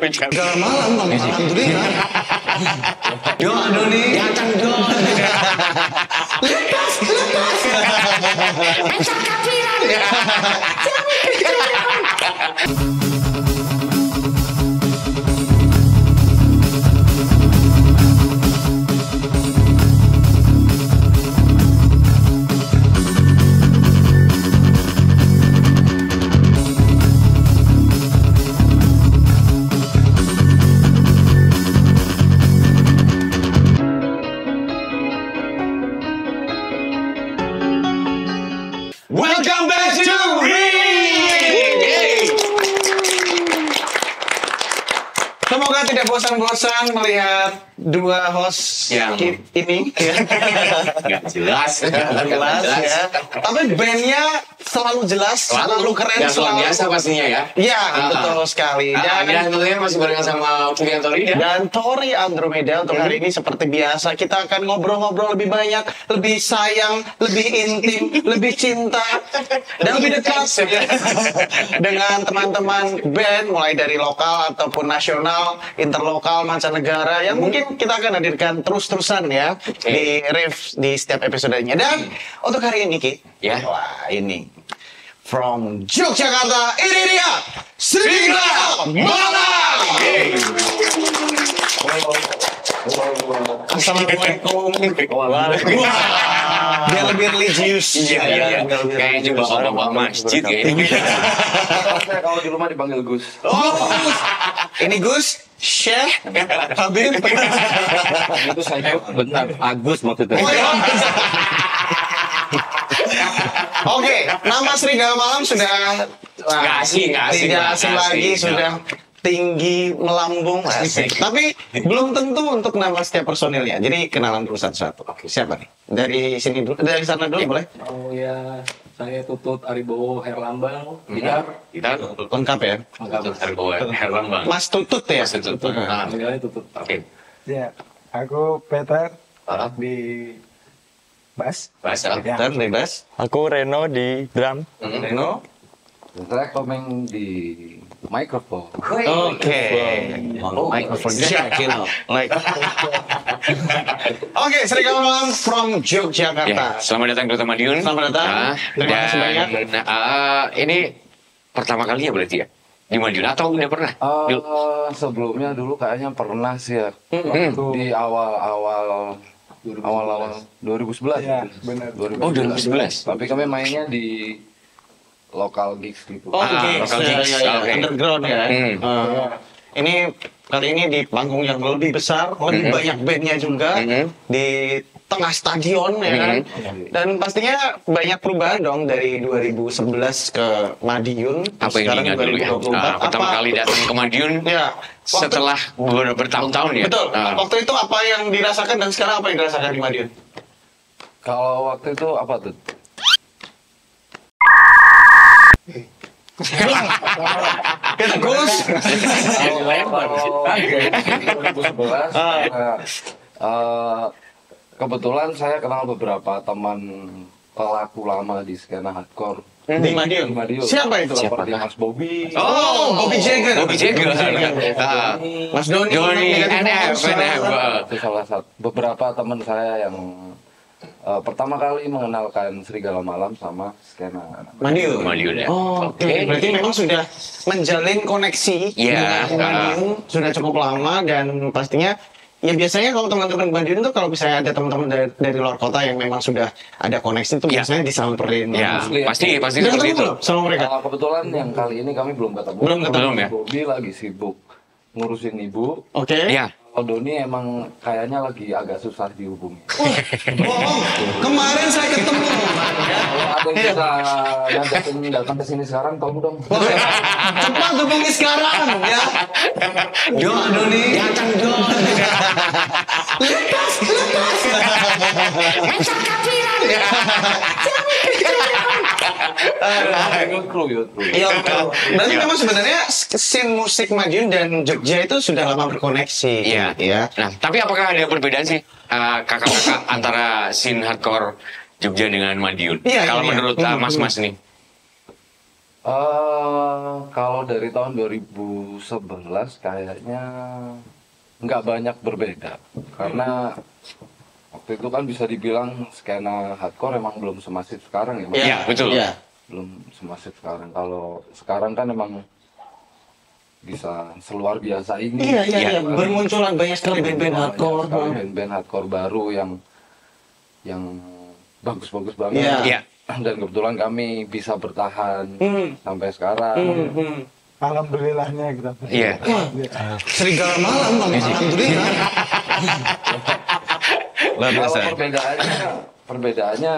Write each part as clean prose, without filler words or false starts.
Segala malam bang, alhamdulillah. Doni, ganteng Don. Lepas. Encak kafiran. Welcome back to Ring! Semoga tidak bosan-bosan melihat dua host yang ini. Nggak jelas Ya. Tapi bandnya selalu jelas, selalu keren, dan luar biasa pastinya ya. Iya, betul sekali. Dan tentunya masih barengan sama Julian Tori ya. Dan Tori Andromeda untuk hari ini seperti biasa kita akan ngobrol-ngobrol lebih banyak, lebih sayang, lebih intim, lebih cinta, dan lebih dekat dengan teman-teman band mulai dari lokal ataupun nasional, interlokal, mancanegara yang mungkin kita akan hadirkan terus-terusan ya di riff di setiap episodenya. Dan untuk hari ini Ki, wah ini from Yogyakarta, ini dia Serigala Malam. Assalamualaikum. Dia lebih religius. Iya. Kayaknya bapak-bapak masjid kayaknya. Kalau di rumah dipanggil Gus. Oh, Gus. Ini Gus, Syekh, Habib. Itu saya bentar, Agus maksudnya. Oke, nama Serigala Malam sudah Nggak asing lagi, sudah tinggi melambung. Tapi belum tentu untuk nama setiap personilnya. Jadi kenalan dulu satu-satu. Siapa nih? Dari sini dulu, dari sana dulu boleh? Oh ya, saya Tutut Aribowo Herlambang, Kita Lengkap ya. Herlambang. Mas Tutut ya. Mas Tutut. panggilannya Tutut. Oke. Ya, aku Peter di bass. Bahasa. Dan bebas. Aku Reno di drum. Reno. Saya komeng di mikrofon. Oke. Microphone jack, you know. Like. Oke, Serigala Malam from Yogyakarta. Selamat datang ke Kota Madiun. Selamat datang. Terima kasih banyak. Ini pertama kalinya berarti ya di Madiun atau udah pernah? Sebelumnya dulu kayaknya pernah sih ya. Di awal-awal 2011. Ya, benar. 2011. Tapi kami mainnya di lokal gigs gitu. Oh, gigs. Local gigs. Ya. Oke. Underground ya. Ini kali ini di panggung yang lebih besar, lebih banyak bandnya juga di tengah stadion ya kan. Dan pastinya banyak perubahan dong dari 2011 ke Madiun. Apa yang diingat dulu ya? Pertama kali datang ke Madiun Ya. setelah bertahun-tahun ya. Betul. Waktu itu apa yang dirasakan dan sekarang apa yang dirasakan di Madiun? Kalau waktu itu apa tuh? Kita Gus. Kebetulan saya kenal beberapa teman pelaku lama di skena hardcore Di Madiun. Siapa itu? seperti Mas Bobby, Oh, Bobby Jagger. Mas Doni. NF. itu salah satu beberapa teman saya yang pertama kali mengenalkan Serigala Malam sama skena Madiun ya. Oh, oke. Berarti memang sudah menjalin koneksi dengan Madiun sudah cukup lama dan pastinya ya biasanya kalau teman-teman Madiun itu kalau misalnya ada teman-teman dari luar kota yang memang sudah ada koneksi itu biasanya disamperin. Ya, pasti Udah seperti ketemu itu. belum sama mereka? Kebetulan yang kali ini kami belum ketemu. Belum ya. Bobby lagi sibuk ngurusin ibu. Oke. Ya. Kalau Doni emang kayaknya lagi agak susah dihubungi. Bohong. Kemarin saya ketemu. Kalau ada yang bisa datang ke sini sekarang, tolong dong. Cepat hubungi sekarang ya. Doni. Ganteng Don. Lepas. Encak kafiran. Iya, berarti memang sebenarnya scene musik Madiun dan Jogja itu sudah lama berkoneksi. Iya. Nah, tapi apakah ada perbedaan sih kakak-kakak antara scene hardcore Jogja dengan Madiun? Iya, Kalau iya. menurut mas-mas nih. Kalau dari tahun 2011 kayaknya nggak banyak berbeda karena waktu itu kan bisa dibilang skena hardcore emang belum semasif sekarang ya, Mas. Iya, betul. Iya. Belum semasif sekarang. Kalau sekarang kan emang bisa seluar biasa ini. Iya, iya, Iya. iya. Bermunculan banyak sekali band-band Banyak hardcore. sekali band-band hardcore baru yang bagus-bagus banget. Iya. Iya. Dan kebetulan kami bisa bertahan sampai sekarang. Alhamdulillahnya kita. Iya. Serigala malam, Bang. Alhamdulillah. Luar Kalau biasa. perbedaannya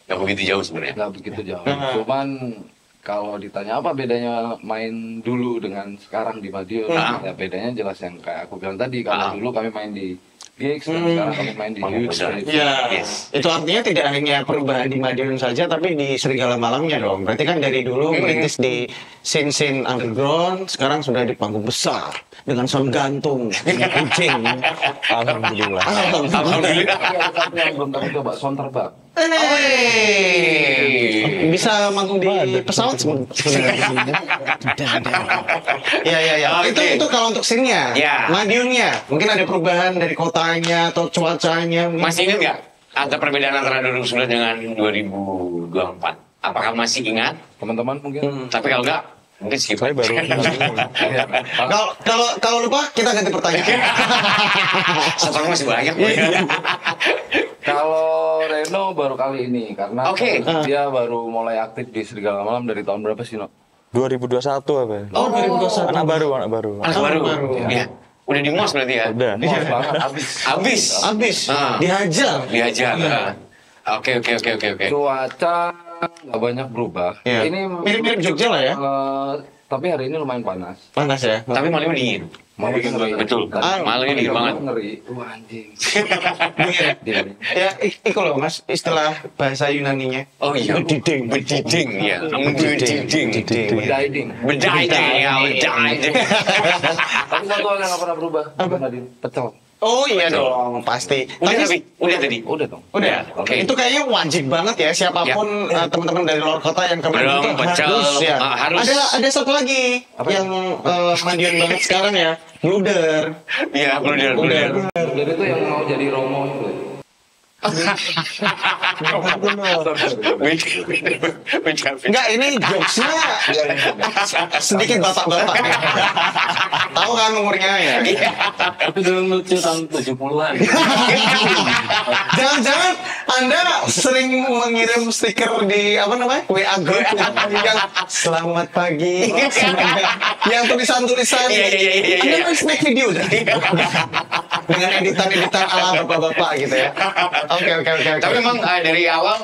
Nggak begitu jauh sebenarnya. nggak begitu jauh. Cuman kalau ditanya apa bedanya main dulu dengan sekarang di Madiun, ya bedanya jelas yang kayak aku bilang tadi. Kalau dulu kami main di gigs, dan sekarang kami main di Panggung youth. besar. Ya, Yes. itu artinya tidak hanya perubahan di Madiun saja, tapi di Serigala Malamnya dong. Berarti kan dari dulu merintis di scene-scene underground, sekarang sudah di panggung besar dengan sound gantung, dengan kucing. Alhamdulillah. Alhamdulillah. Tapi ada satu yang belum kami coba, sound terbang. Hey. Bisa manggung di pesawat sebenarnya. Iya, iya, iya. Oke. Itu kalau untuk scene-nya. Ya. Madiunnya, mungkin ada perubahan dari kotanya atau cuacanya. mungkin. Masih ingat nggak ada perbedaan antara 2009 dengan 2024? Apakah masih ingat? Teman-teman mungkin. Tapi kalau nggak, mungkin skip. Saya baru Iya. Kalau lupa kita ganti pertanyaan. Satu masih banyak. Kalau Reno baru kali ini karena Oke. dia baru mulai aktif di Serigala Malam dari tahun berapa sih, No? 2021 apa ya? Oh, 2021. Anak baru, anak baru. Anak baru. Iya. Udah di mos berarti ya? Udah. Wah, banget habis. Habis. Habis Ah. dihajar. Diajar. Iya. Oke. Cuaca nggak banyak berubah. Iya. Ini Mirip-mirip Jogja lah ya. tapi hari ini lumayan panas. Panas ya. Tapi malamnya dingin. Malam ngeri. Betul. Tadi Malamnya dingin banget. Ngeri. Wah, anjing. Dingin. Ya, itu loh Mas, istilah bahasa Yunaninya. Oh iya. Bediding. Bediding ya. Bediding. Bediding. Bediding ya. Bediding. Tapi satu hal yang nggak pernah berubah. Apa? Nadine, pecel. Oh iya dong, pasti. Udah Tapi tapi. Udah tadi. Udah dong. udah. Oke. Itu kayaknya wajib banget ya siapapun teman-teman dari luar kota yang kemarin Belum, itu pecel. harus ya. Harus. Ada satu lagi Apa? yang Madiun banget sekarang ya, bluder. Iya, bluder. Dari itu yang mau jadi Romo itu. Enggak, ini jokesnya sedikit bapak-bapak. Tahu kan umurnya ya? Tapi dulu lucu tahun 70-an. Jangan-jangan Anda sering mengirim stiker di apa namanya WA group yang selamat pagi, yang tulisan-tulisan. Iya. Anda kan snack video dah. Dengan editan-editan ala bapak-bapak gitu ya. Oke. Tapi memang dari awal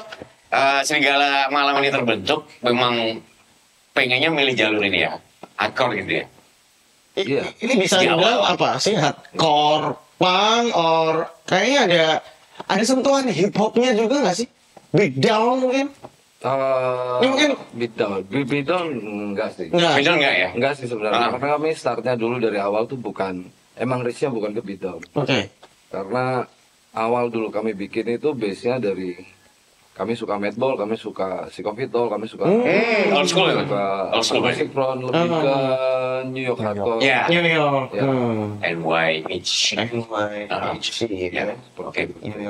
Serigala Malam ini terbentuk memang pengennya milih jalur ini ya, hardcore gitu ya. Iya. Ini bisa Di dibilang awal. apa sih? Hardcore, punk, or kayaknya ada sentuhan hip hopnya juga nggak sih? Beatdown mungkin? Ini mungkin Beatdown enggak sih. nggak. Betul nggak ya? Enggak sih sebenarnya. Karena kami startnya dulu dari awal tuh bukan emang reach-nya bukan ke Beatdown. Oke. Karena awal dulu kami bikin itu base-nya dari kami suka Madball, kami suka Psychophytol, kami suka Old school ya? suka Old school Music Front, lebih ke New York Hardcore. Ya. New York. Ya. NYH. Ya. Oke.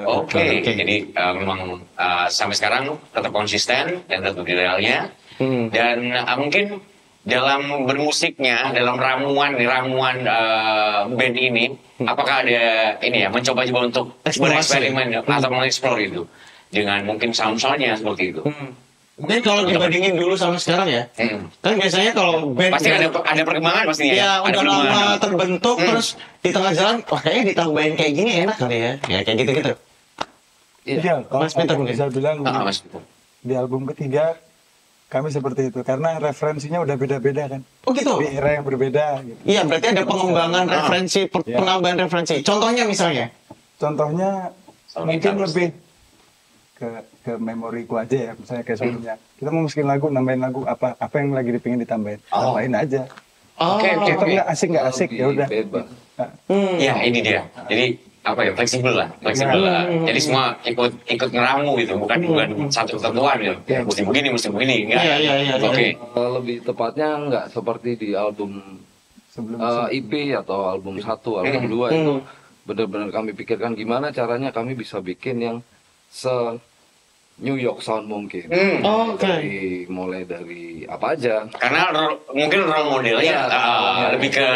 Oke. Jadi memang sampai sekarang tetap konsisten dan tetap di realnya. Dan mungkin dalam bermusiknya, dalam ramuan band ini, apakah ada ini ya mencoba-coba untuk Eksplorasi. bereksperimen atau mengeksplor itu dengan mungkin sound-soundnya seperti itu. Mungkin kalau dibandingin dulu sama sekarang ya, kan biasanya kalau band Pasti ada perkembangan pastinya. ya Ada udah lama perkembangan. terbentuk terus di tengah jalan, wah kayaknya ditambahin kayak gini enak kali ya, ya kayak gitu-gitu. Iya, kalau Mas Peter aku mungkin. bisa bilang Mas. di album ketiga kami seperti itu karena referensinya udah beda-beda kan. Oh gitu. Di era yang berbeda gitu. Iya, berarti ada pengembangan referensi, Ya. penambahan referensi. Contohnya misalnya, Contohnya Sound mungkin guitar. lebih ke memoriku aja ya, misalnya kayak sebelumnya. Kita mau masukin lagu, nambahin lagu apa yang lagi dipingin ditambahin, tambahin aja. Oke. Itu nggak asik ya udah. Bebas. Nah, Ya ini dia. Jadi apa ya, fleksibel lah. Jadi semua ikut ngeramu gitu, bukan satu ketentuan gitu. Mesti begini, enggak. Iya. Oke. Lebih tepatnya nggak seperti di album Sebelum EP atau album 1, album 2 itu benar-benar kami pikirkan gimana caranya kami bisa bikin yang se New York Sound mungkin. Mulai dari apa aja. Karena mungkin role modelnya lebih ke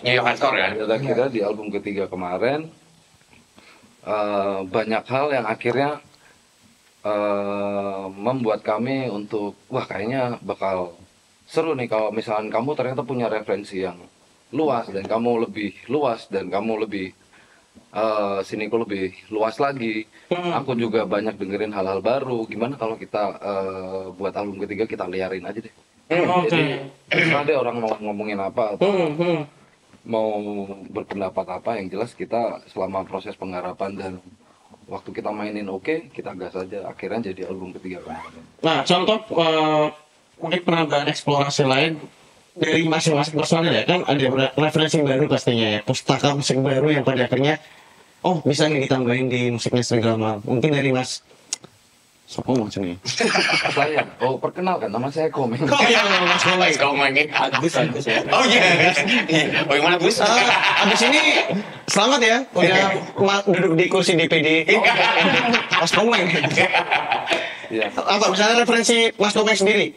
New York hardcore kan. Kira-kira di album ketiga kemarin banyak hal yang akhirnya membuat kami untuk wah kayaknya bakal seru nih kalau misalkan kamu ternyata punya referensi yang luas dan kamu lebih luas dan kamu lebih siniku lebih luas lagi. Aku juga banyak dengerin hal-hal baru. Gimana kalau kita buat album ketiga kita liarin aja deh. Jadi terserah deh orang mau ngomongin apa atau mau berpendapat apa, yang jelas kita selama proses penggarapan dan waktu kita mainin kita gas aja, akhirnya jadi album ketiga kemarin. Nah, contoh mungkin penambahan eksplorasi lain dari masing-masing personil ya, kan ada referensi baru pastinya ya, pustaka musik baru yang pada akhirnya bisa nih ditambahin di musiknya Serigala Malam. Mungkin dari Mas Sopo maksudnya. Saya, perkenalkan nama saya Komeng. Mas Komeng. Agus ya. Oh iya. Bagaimana Gus? Abis ini selamat ya, udah duduk di kursi DPD. Mas Komeng. Iya. Apa misalnya referensi Mas Komeng sendiri?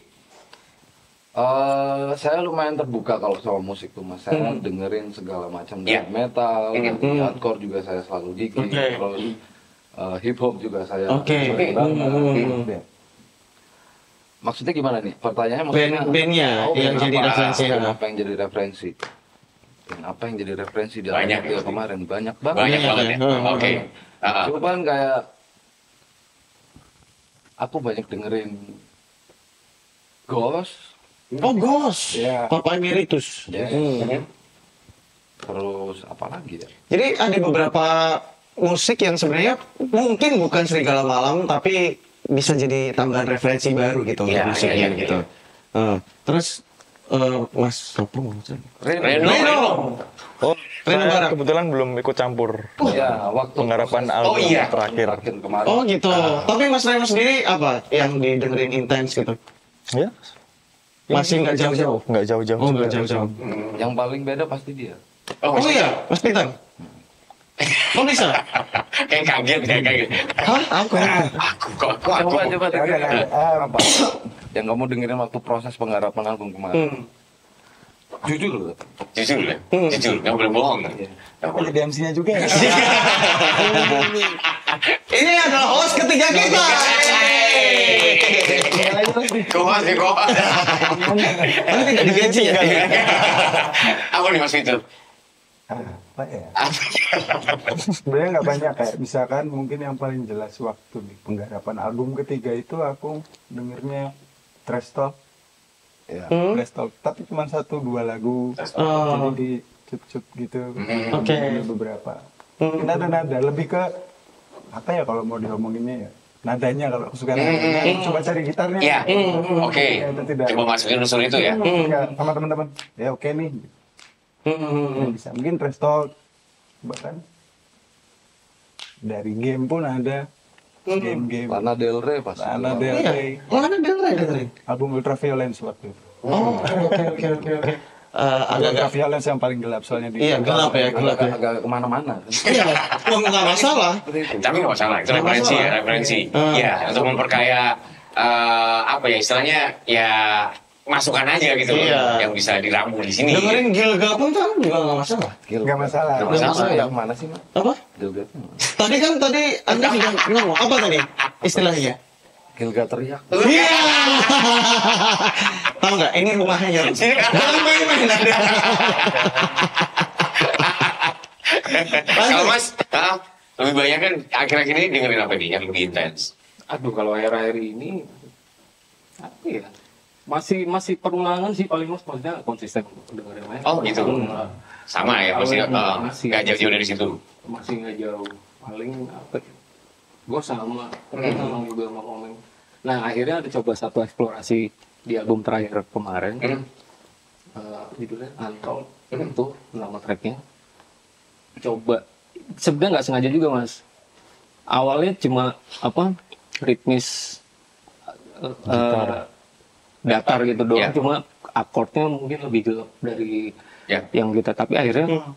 Saya lumayan terbuka kalau sama musik tuh Mas. Saya dengerin segala macam dari metal, hardcore juga saya selalu gigi, terus hip hop juga saya. Maksudnya gimana nih? Pertanyaannya maksudnya bandnya yang jadi referensi. Apa yang jadi referensi? Dan apa yang jadi referensi di Banyak album kemarin? Banyak banget. Banyak banget ya. Oke. Cuman kayak aku banyak dengerin Ghost. Ghost. Iya. Papa Emeritus. Terus apa lagi ya? Jadi ada beberapa musik yang sebenarnya mungkin bukan Serigala Malam tapi bisa jadi tambahan referensi baru gitu untuk musiknya gitu. Terus Mas Sopo maksudnya? Reno. Reno Saya Barak. kebetulan belum ikut campur Ya, waktu penggarapan proses album terakhir kemarin. Gitu. Tapi Mas Reno sendiri apa yang didengerin intens gitu? Ya, Masih nggak jauh-jauh? nggak jauh-jauh. Nggak jauh-jauh. Yang paling beda pasti dia. Iya, Mas Peter. Kok bisa? Kayak kaget. Hah? Aku. Coba dengerin ada. apa yang kamu dengerin waktu proses penggarapan album kemarin. Jujur loh. Jujur, nggak boleh bohong. Aku jadi MC-nya juga ya. Ini adalah host ketiga kita. Kohas. Ini tidak digaji ya? Apa nih Mas Vito? Apa ya? Sebenarnya nggak banyak kayak misalkan mungkin yang paling jelas waktu di penggarapan album ketiga itu aku dengernya Trash Talk. Ya. Trash Talk, tapi cuma 1-2 lagu. Jadi di cup-cup gitu. Oke. Ada beberapa. Nada-nada lebih ke apa ya kalau mau diomonginnya ya? Nadanya kalau aku suka nadanya. Coba cari gitarnya. Iya. Oke. Ya, itu tidak. Coba masukin unsur itu ya. Ya, sama teman-teman. Ya oke nih. Ya, bisa mungkin Trash Talk bahkan dari game pun ada game Lana Del Rey pasti. Lana Del Rey, Lana Del Rey dengerin. album Ultraviolence waktu itu. Oke. Ultraviolence yang paling gelap soalnya di Iya, gelap ya. Agak kemana-mana. Iya, nggak masalah. Tapi nggak masalah, itu referensi ya, referensi. Ya, untuk memperkaya apa ya istilahnya ya masukan aja gitu loh, yang bisa diramu di sini. Dengerin Gilga pun kan juga nggak masalah. nggak masalah. Nggak masalah. Yang mana sih, Mas? Apa? Gilga. Tadi Anda sudah ngomong apa tadi istilahnya? Gilga teriak. Iya. Tahu nggak? Ini rumahnya ya. Jangan main-main ada. Kalau Mas, lebih banyak kan akhir-akhir ini dengerin apa nih yang lebih intens? Aduh, kalau akhir-akhir ini apa ya? Masih perulangan sih paling mas, maksudnya konsisten dengerin lain. Oh gitu. Sama ya, masih nggak jauh-jauh dari situ. Masih nggak jauh. Paling apa? Gue sama, orang juga sama komen. Nah akhirnya ada coba satu eksplorasi di album terakhir kemarin. Judulnya Untold, itu nama tracknya. Coba sebenarnya nggak sengaja juga Mas. Awalnya cuma ritmis datar gitu doang, Ya. cuma akordnya mungkin lebih gelap dari Ya. yang kita, tapi akhirnya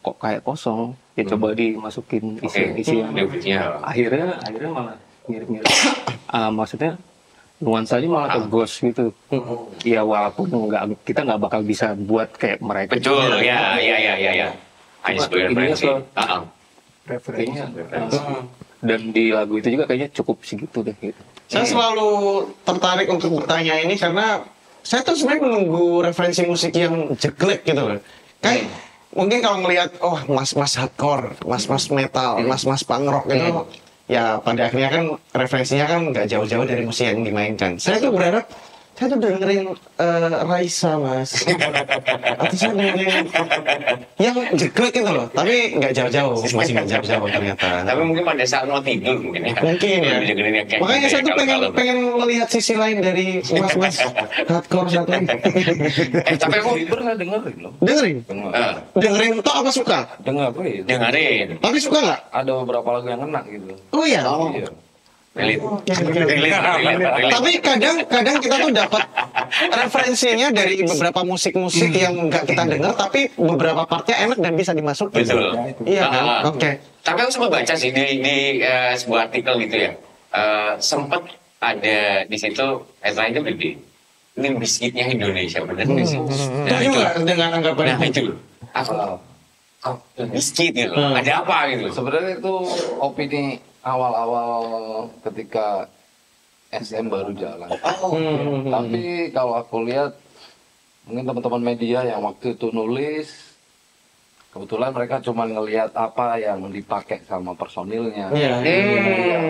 kok kayak kosong, ya coba dimasukin isi Ya. akhirnya malah mirip-mirip. Maksudnya nuansanya malah ke ghost gitu. Ya walaupun kita nggak bakal bisa buat kayak mereka. Betul, ya. Hanya sebagai Ininya referensi. Referensi. kayaknya, dan di lagu itu juga kayaknya cukup segitu deh gitu. Saya selalu tertarik untuk bertanya ini karena saya tuh sebenarnya menunggu referensi musik yang jelek gitu loh. Kayak mungkin kalau melihat mas-mas hardcore, mas-mas metal, mas-mas punk rock gitu, ya pada akhirnya kan referensinya kan nggak jauh-jauh dari musik yang dimainkan. Saya tuh berharap saya tuh dengerin Raisa mas, atau saya dengerin yang jelek gitu loh, tapi nggak jauh-jauh, masih nggak jauh-jauh ternyata. Tapi mungkin pada saat mau tidur mungkin ya. Mungkin ya. Lebih dengerin yang kayak Makanya gitu saya ya, tuh kalau- pengen melihat sisi lain dari mas-mas hardcore satu ini. Tapi aku Tidur saya dengerin loh. Dengerin, eh, dengerin toh apa suka? Dengerin. dengerin. Tapi suka nggak? Ada beberapa lagu yang kena gitu. Oh iya. Iya. Relate. Relate. Tapi kadang kita tuh dapat referensinya dari beberapa musik-musik yang nggak kita dengar, tapi beberapa partnya enak dan bisa dimasukin. Betul. Iya kan? Ah. Oke. Tapi aku sempat baca sih di sebuah artikel gitu ya. Sempat ada di situ headline-nya gede. Ini biskitnya Indonesia, benar nggak sih? Nah, Setuju itu. nggak dengan anggapan Nah, itu? itu. Aku biskit gitu. Hmm. Ada apa gitu? Sebenarnya itu opini awal-awal ketika SM baru jalan. Tapi kalau aku lihat mungkin teman-teman media yang waktu itu nulis, kebetulan mereka cuma ngelihat apa yang dipakai sama personilnya. Iya.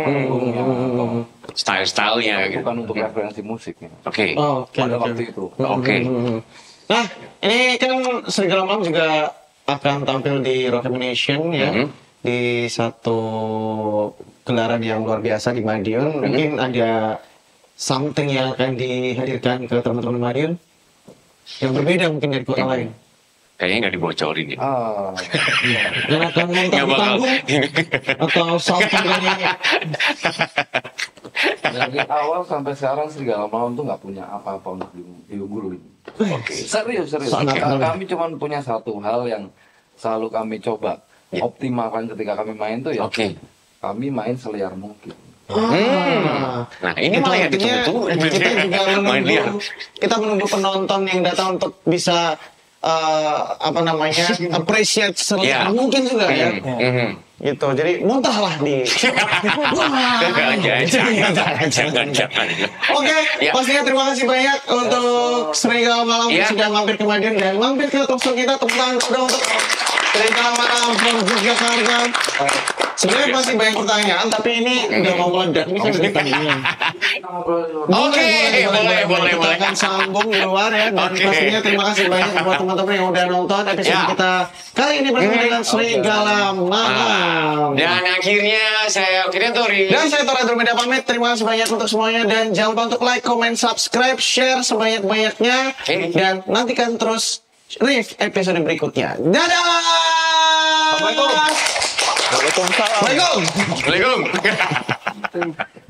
Panggungnya, atau Style-stylenya gitu. bukan untuk referensi musiknya. Oke. Oh, oke. Pada oke. waktu itu. Oke. Nah, ini kan Serigala Malam juga akan tampil di Rock Nation ya, di satu gelaran yang luar biasa di Madiun. Mungkin ada something yang akan dihadirkan ke teman-teman Madiun yang berbeda mungkin dari kota lain. Kayaknya nggak dibocorin ya. Dan akan nonton Nggak di bakal. panggung atau something dari Dari awal sampai sekarang Serigala Malam tuh nggak punya apa-apa untuk diunggulin. Serius. Sangat Kami cuma punya satu hal yang selalu kami coba optimalkan ketika kami main tuh ya. Oke. Kami main seliar mungkin. Nah, ini malah yang artinya ditunggu-tunggu. kita juga Main liar. menunggu penonton yang datang untuk bisa appreciate Iya. mungkin juga ya. Gitu. Jadi muntahlah di. Jangan. Oke, Ya. pastinya terima kasih banyak untuk Serigala Malam yang Ya. sudah mampir ke Madiun dan mampir ke talkshow kita. Tepuk tangan udah untuk Serigala Malam from Yogyakarta. Sebenarnya masih banyak pertanyaan, tapi ini udah mau meledak. Ini kan udah tanya. Oke, boleh. Kita akan sambung di luar ya. Dan Oke. pastinya terima kasih banyak buat teman-teman yang udah nonton episode Ya. kita kali ini bersama dengan Serigala Malam. Dan akhirnya saya Tori. Dan saya Tora Andromeda pamit. Terima kasih banyak untuk semuanya. Dan jangan lupa untuk like, comment, subscribe, share sebanyak-banyaknya. Oke. Dan nantikan terus episode berikutnya. Dadah! Assalamualaikum. Waalaikumsalam. Waalaikumsalam. Assalamualaikum.